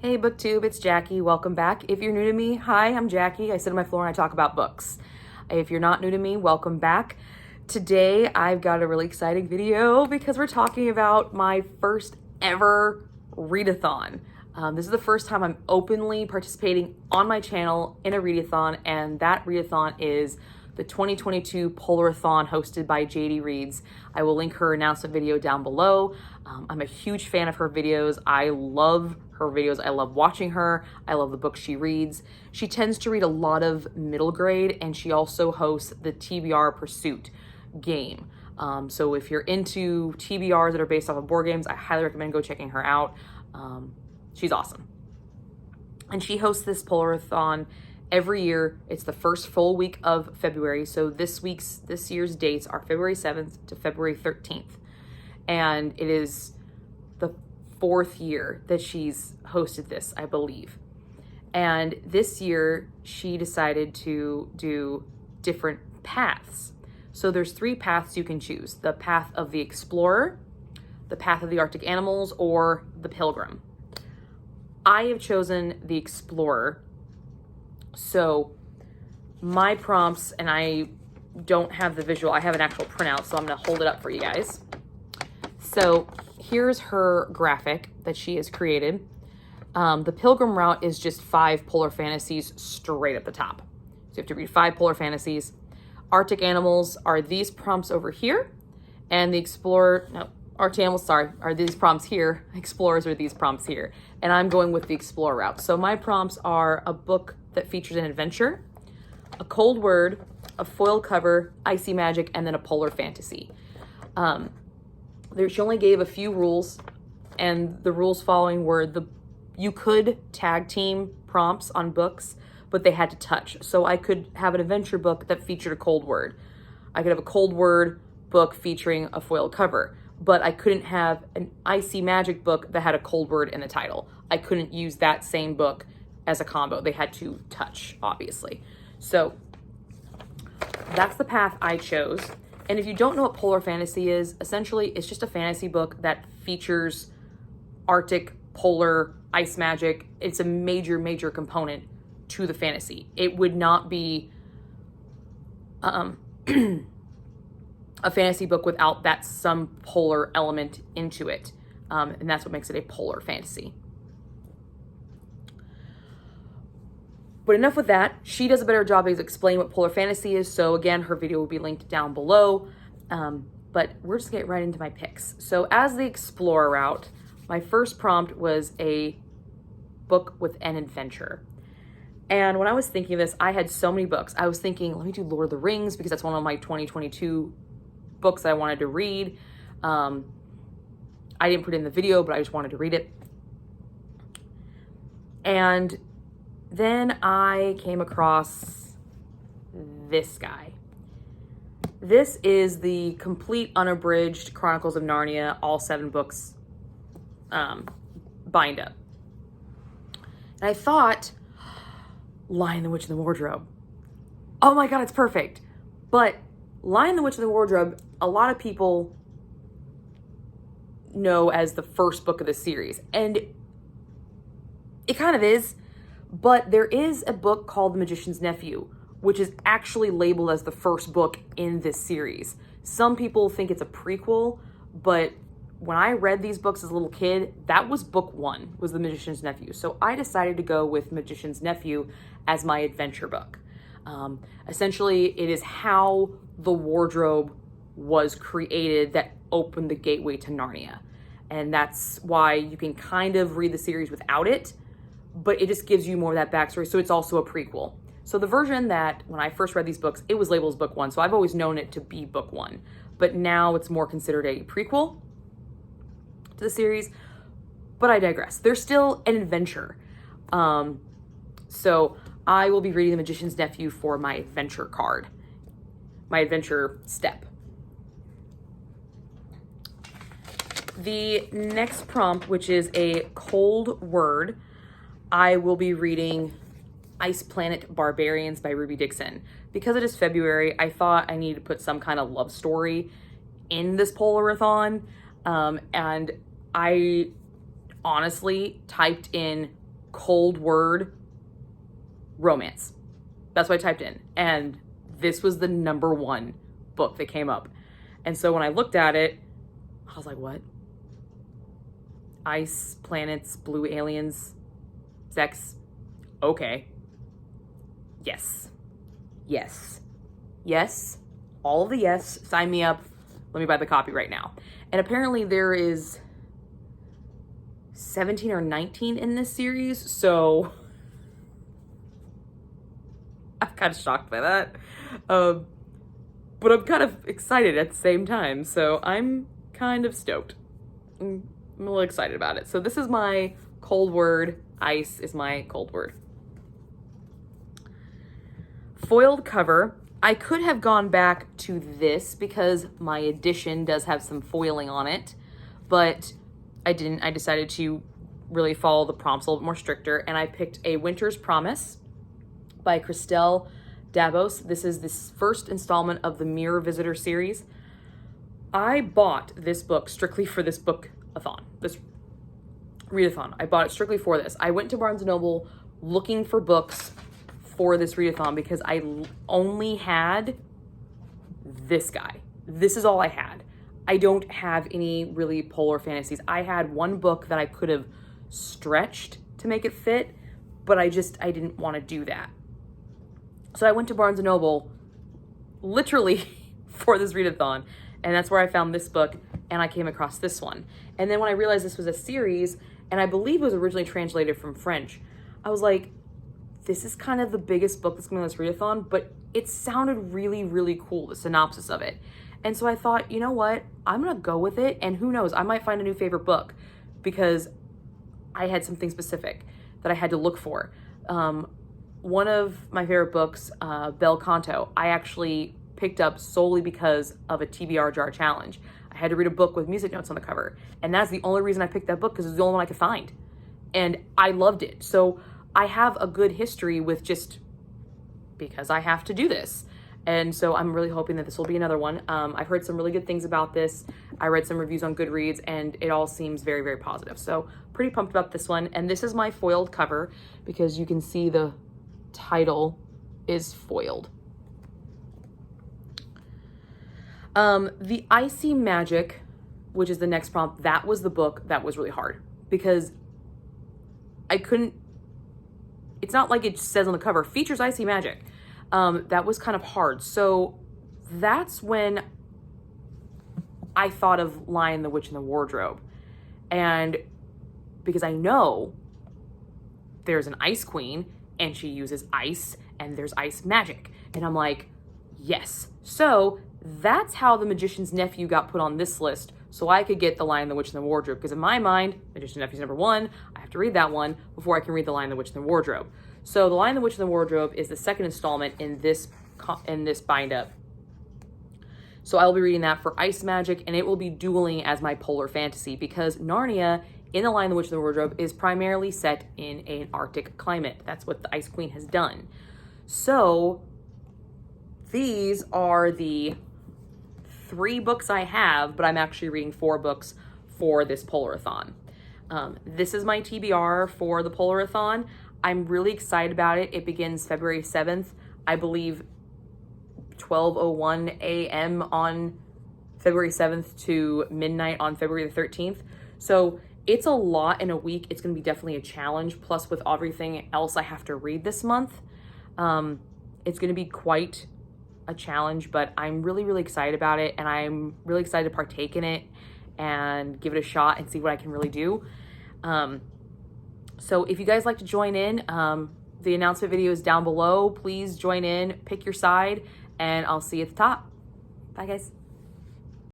Hey BookTube, it's Jackie. Welcome back. If you're new to me, hi, I'm Jackie. I sit on my floor and I talk about books. If you're not new to me, welcome back. Today, I've got a really exciting video because we're talking about my first ever readathon. This is the first time I'm openly participating on my channel in a readathon, and that readathon is the 2022 Polarthon hosted by JD Reads. I will link her announcement video down below. I'm a huge fan of her videos. I love her videos. I love watching her. I love the books she reads. She tends to read a lot of middle grade, and she also hosts the TBR Pursuit game. So if you're into TBRs that are based off of board games, I highly recommend go checking her out. She's awesome. And she hosts this Polarthon every year. It's the first full week of February. So this year's dates are February 7th to February 13th. And it is the fourth year that she's hosted this, I believe. And this year she decided to do different paths. So there's 3 paths you can choose: the path of the explorer, the path of the Arctic animals, or the pilgrim. I have chosen the explorer. So my prompts, and I don't have the visual, I have an actual printout, so I'm gonna hold it up for you guys. So here's her graphic that she has created. The pilgrim route is just 5 polar fantasies straight at the top. So you have to read 5 polar fantasies. Arctic animals are these prompts over here, and the explorer, no, Arctic animals, sorry, are these prompts here. Explorers are these prompts here. And I'm going with the explorer route. So my prompts are a book that features an adventure, a cold word, a foil cover, Icy Magic, and then a polar fantasy. She only gave a few rules, and the rules following were you could tag team prompts on books, but they had to touch. So I could have an adventure book that featured a cold word. I could have a cold word book featuring a foil cover, but I couldn't have an Icy Magic book that had a cold word in the title. I couldn't use that same book as a combo. They had to touch, obviously. So that's the path I chose. And if you don't know what polar fantasy is, essentially it's just a fantasy book that features Arctic, polar, ice magic. It's a major, major component to the fantasy. It would not be a fantasy book without that some polar element into it. And that's what makes it a polar fantasy. But enough with that. She does a better job of explaining what polar fantasy is. So again, her video will be linked down below. But we're just gonna get right into my picks. So as the explorer route, my first prompt was a book with an adventure. And when I was thinking of this, I had so many books. I was thinking, let me do Lord of the Rings because that's one of my 2022 books that I wanted to read. I didn't put it in the video, but I just wanted to read it. And then I came across this guy. This is the complete unabridged Chronicles of Narnia, all 7 books bind up. And I thought, Lion, the Witch, and the Wardrobe. Oh my God, it's perfect. But Lion, the Witch, and the Wardrobe, a lot of people know as the first book of the series. And it kind of is. But there is a book called The Magician's Nephew, which is actually labeled as the first book in this series. Some people think it's a prequel, but when I read these books as a little kid, that was book 1, was The Magician's Nephew. So I decided to go with Magician's Nephew as my adventure book. Essentially, it is how the wardrobe was created that opened the gateway to Narnia. And that's why you can kind of read the series without it, but it just gives you more of that backstory. So it's also a prequel. So the version that when I first read these books, it was labeled as book 1. So I've always known it to be book 1, but now it's more considered a prequel to the series, but I digress. There's still an adventure. So I will be reading The Magician's Nephew for my adventure card, my adventure step. The next prompt, which is a cold word, I will be reading Ice Planet Barbarians by Ruby Dixon. Because it is February, I thought I needed to put some kind of love story in this Polarathon. And I honestly typed in cold word romance. That's what I typed in. And this was the #1 book that came up. And so when I looked at it, I was like, what? Ice, planets, blue aliens, sex. Okay. Yes. Yes. Yes. All of the yes. Sign me up. Let me buy the copy right now. And apparently there is 17 or 19 in this series. So I'm kind of shocked by that. But I'm kind of excited at the same time. So I'm kind of stoked. I'm a little excited about it. So this is my cold word. Ice is my cold word. Foiled cover. I could have gone back to this because my edition does have some foiling on it, but I didn't. I decided to really follow the prompts a little bit more stricter, and I picked A Winter's Promise by Christelle Dabos. This is the first installment of the Mirror Visitor series. I bought this book strictly for this book-a-thon, this readathon. I bought it strictly for this. I went to Barnes & Noble looking for books for this readathon because I only had this guy. This is all I had. I don't have any really polar fantasies. I had one book that I could have stretched to make it fit, but I didn't want to do that. So I went to Barnes & Noble literally for this readathon, and that's where I found this book, and I came across this one. And then when I realized this was a series, and I believe it was originally translated from French, I was like, this is kind of the biggest book that's going to be on this readathon, but it sounded really, really cool, the synopsis of it. And so I thought, you know what? I'm going to go with it, and who knows, I might find a new favorite book because I had something specific that I had to look for. One of my favorite books, Bel Canto, I actually picked up solely because of a TBR jar challenge. I had to read a book with music notes on the cover, and that's the only reason I picked that book because it was the only one I could find. And I loved it. So I have a good history with just because I have to do this. And so I'm really hoping that this will be another one. I've heard some really good things about this. I read some reviews on Goodreads and it all seems very, very positive. So pretty pumped about this one. And this is my foiled cover because you can see the title is foiled. The Icy Magic, which is the next prompt, that was the book that was really hard because I couldn't, it's not like it says on the cover, features Icy Magic. That was kind of hard. So that's when I thought of Lion, the Witch, and the Wardrobe. And because I know there's an Ice Queen and she uses ice and there's ice magic. And I'm like, yes. So that's how The Magician's Nephew got put on this list so I could get The Lion, the Witch, and the Wardrobe. Because in my mind, Magician's Nephew's #1. I have to read that one before I can read The Lion, the Witch, and the Wardrobe. So The Lion, the Witch, and the Wardrobe is the second installment in this bind up. So I will be reading that for Ice Magic, and it will be dueling as my polar fantasy because Narnia in The Lion, the Witch, and the Wardrobe is primarily set in an Arctic climate. That's what the Ice Queen has done. So these are the 3 books I have, but I'm actually reading 4 books for this Polarthon. This is my TBR for the Polarthon. I'm really excited about it. It begins February 7th, I believe 12:01 a.m. on February 7th to midnight on February the 13th. So it's a lot in a week. It's going to be definitely a challenge. Plus with everything else I have to read this month, it's going to be quite a challenge, but I'm really, really excited about it. And I'm really excited to partake in it and give it a shot and see what I can really do. So if you guys like to join in, the announcement video is down below. Please join in, pick your side, and I'll see you at the top. Bye, guys.